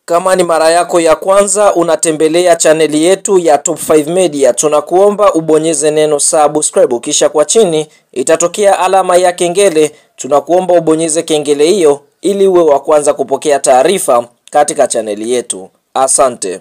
Kama ni mara yako ya kwanza unatembelea chaneli yetu ya Top 5 Media, tunakuomba ubonyeze neno subscribe, kisha kwa chini itatokea alama ya kengele. Tunakuomba ubonyeze kengele hiyo ili uwe wa kwanza kupokea taarifa katika chaneli yetu. Asante.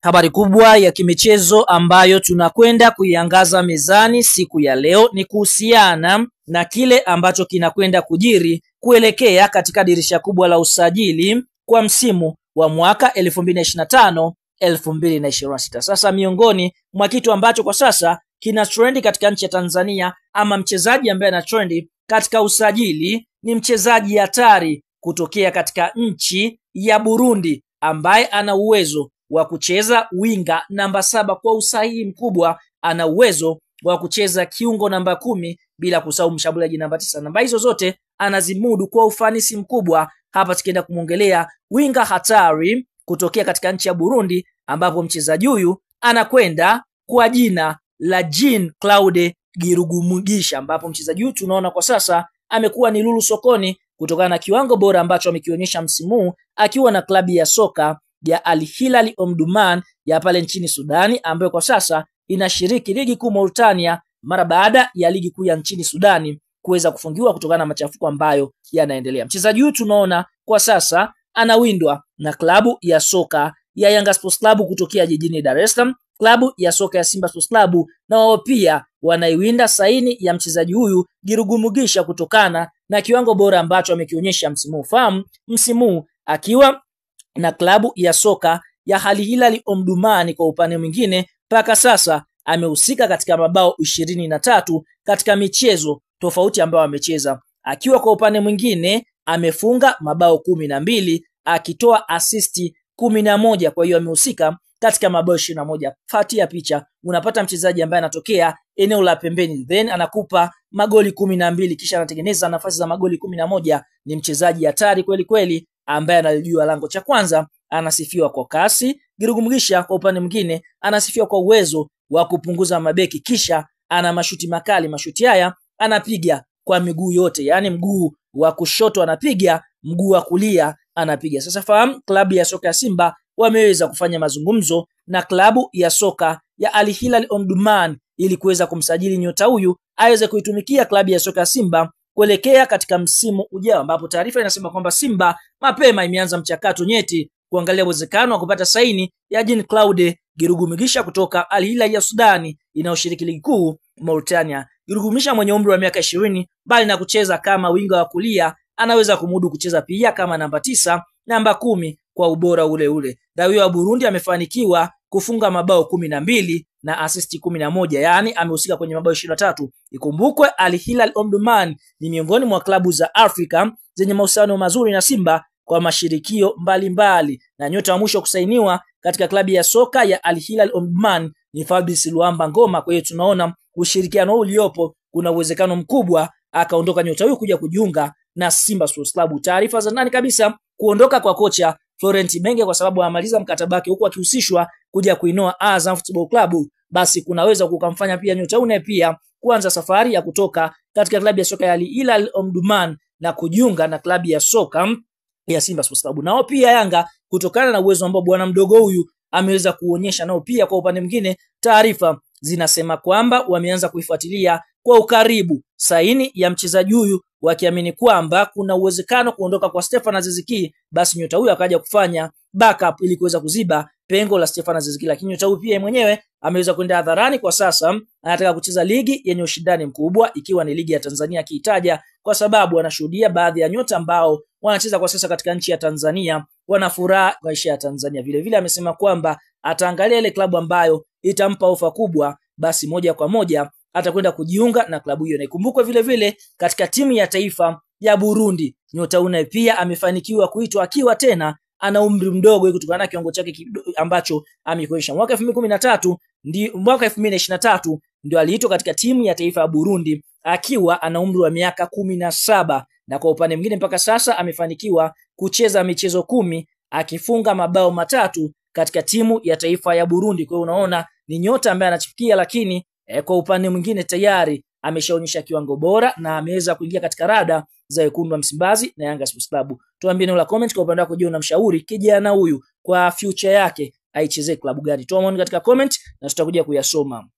Habari kubwa ya kimichezo ambayo tunakwenda kuiangaza mezani siku ya leo ni kuhusiana na kile ambacho kinakwenda kujiri kuelekea katika dirisha kubwa la usajili kwa msimu wa mwaka 2025-2026. Sasa miongoni mwa kitu ambacho kwa sasa kina trendi katika nchi ya Tanzania, ama mchezaji ambaye ana trendi katika usajili, ni mchezaji hatari kutokea katika nchi ya Burundi ambaye ana uwezo wa kucheza winga namba 7 kwa usahihi mkubwa, ana uwezo wa kucheza kiungo namba 10, bila kusahau mshambuliaji namba 9. Namba hizo zote anazimudu kwa ufanisi mkubwa. Hapa tukienda kumuongelea winga hatari kutokea katika nchi ya Burundi, ambapo mchezaji huyu anakwenda kwa jina la Jean Claude Girugumugisha, ambapo mchezaji huyu tunaona kwa sasa amekuwa ni lulu sokoni kutokana na kiwango bora ambacho amekionyesha msimu akiwa na klabu ya soka ya Al Hilal Omdurman ya pale nchini Sudani, ambayo kwa sasa inashiriki ligi kuu Mauritania mara baada ya ligi kuu ya nchini Sudani kuweza kufungiwa kutokana na machafuko ambayo yanaendelea. Mchezaji huyu tunaona kwa sasa anawindwa na klabu ya soka ya Yanga Sports Club kutokea jijini Dar es Salaam, klabu ya soka ya Simba Sports Club, na wao pia wanaiwinda saini ya mchezaji huyu Girugumugisha kutokana na kiwango bora ambacho amekionyesha msimu. Fahamu msimu akiwa na klabu ya soka ya Al Hilal Omdurman, kwa upande mwingine mpaka sasa amehusika katika mabao 23 katika michezo tofauti ambayo amecheza, akiwa kwa upande mwingine amefunga mabao 12 akitoa asisti 11. Kwa hiyo amehusika katika mabao 21. Fatia picha unapata mchezaji ambaye anatokea eneo la pembeni, then anakupa magoli 12 kisha anatengeneza nafasi za magoli 11. Ni mchezaji hatari kweli kweli ambaye analijua lango. Cha kwanza, anasifiwa kwa kasi. Girugumugisha kwa upande mwingine anasifiwa kwa uwezo wa kupunguza mabeki, kisha ana mashuti makali. Mashuti haya anapiga kwa miguu yote, yani mguu wa kushoto anapiga, mguu wa kulia anapiga. Sasa fahamu klabu ya soka ya Simba wameweza kufanya mazungumzo na klabu ya soka ya Al Hilal Omdurman ili kuweza kumsajili nyota huyu aweze kuitumikia klabu ya soka ya Simba kuelekea katika msimu ujao, ambapo taarifa inasema kwamba Simba mapema imeanza mchakato nyeti kuangalia uwezekano wa kupata saini ya Jean Claude Girugumugisha kutoka Al Hilal ya Sudani inayoshiriki ligi kuu Mauritania. Girugumugisha mwenye umri wa miaka 20, bali na kucheza kama winga wa kulia, anaweza kumudu kucheza pia kama namba 9, namba 10 kwa ubora ule ule. Raia wa Burundi amefanikiwa kufunga mabao 12 na asisti 11, yani amehusika kwenye mabao 23. Ikumbukwe Al Hilal Omdurman ni miongoni mwa klabu za Afrika zenye mahusiano mazuri na Simba kwa mashirikio mbalimbali, na nyota wa mwisho kusainiwa katika klabu ya soka ya Al Hilal Omdurman ni Fabrice Luamba Ngoma. Kwa hiyo tunaona ushirikiano uliopo, kuna uwezekano mkubwa akaondoka nyota huyu kuja kujiunga na Simba Sports Club. Taarifa za ndani kabisa, kuondoka kwa kocha Florent Ibenge kwa sababu amaliza mkataba wake huku akihusishwa kuja kuinoa Azam Football Club, basi kunaweza kukamfanya pia nyota huyu pia kuanza safari ya kutoka katika klabu ya soka ya Al Hilal Omdurman na kujiunga na klabu ya soka ya Simba Sports Club. Nao pia Yanga, kutokana na uwezo ambao bwana mdogo huyu ameweza kuonyesha, nao pia kwa upande mwingine taarifa zinasema kwamba wameanza kuifuatilia kwa ukaribu saini ya mchezaji huyu, wakiamini kwamba kuna uwezekano kuondoka kwa Stefan Aziz Ki, basi nyota huyu akaja kufanya backup ili kuweza kuziba pengo la Stefan Aziz Ki. Lakini nyota huyu pia mwenyewe ameweza kwenda hadharani, kwa sasa anataka kucheza ligi yenye ushindani mkubwa, ikiwa ni ligi ya Tanzania akiitaja, kwa sababu anashuhudia baadhi ya nyota ambao wanacheza kwa sasa katika nchi ya Tanzania wanafuraha maisha ya Tanzania. Vile vile amesema kwamba ataangalia ile klabu ambayo itampa ofa kubwa, basi moja kwa moja atakwenda kujiunga na klabu hiyo. Na ikumbukwe vile vile katika timu ya taifa ya Burundi, nyota huyu pia amefanikiwa kuitwa akiwa tena ana umri mdogo kutokana na kiwango chake ambacho amekoesha. Mwaka 2023 ndio aliitwa katika timu ya taifa ya Burundi akiwa ana umri wa miaka 17, na kwa upande mwingine mpaka sasa amefanikiwa kucheza michezo 10 akifunga mabao 3 katika timu ya taifa ya Burundi. Kwa hiyo unaona ni nyota ambaye anachipukia, lakini kwa upande mwingine tayari ameshaonyesha kiwango bora na ameweza kuingia katika rada za wekundu wa Msimbazi na Yanga Sports Club. Tuambie neno la comment kwa upande wako, je, unamshauri kijana huyu kwa future yake aichezee klabu gani? Toa maoni katika comment na tutakuja kuyasoma.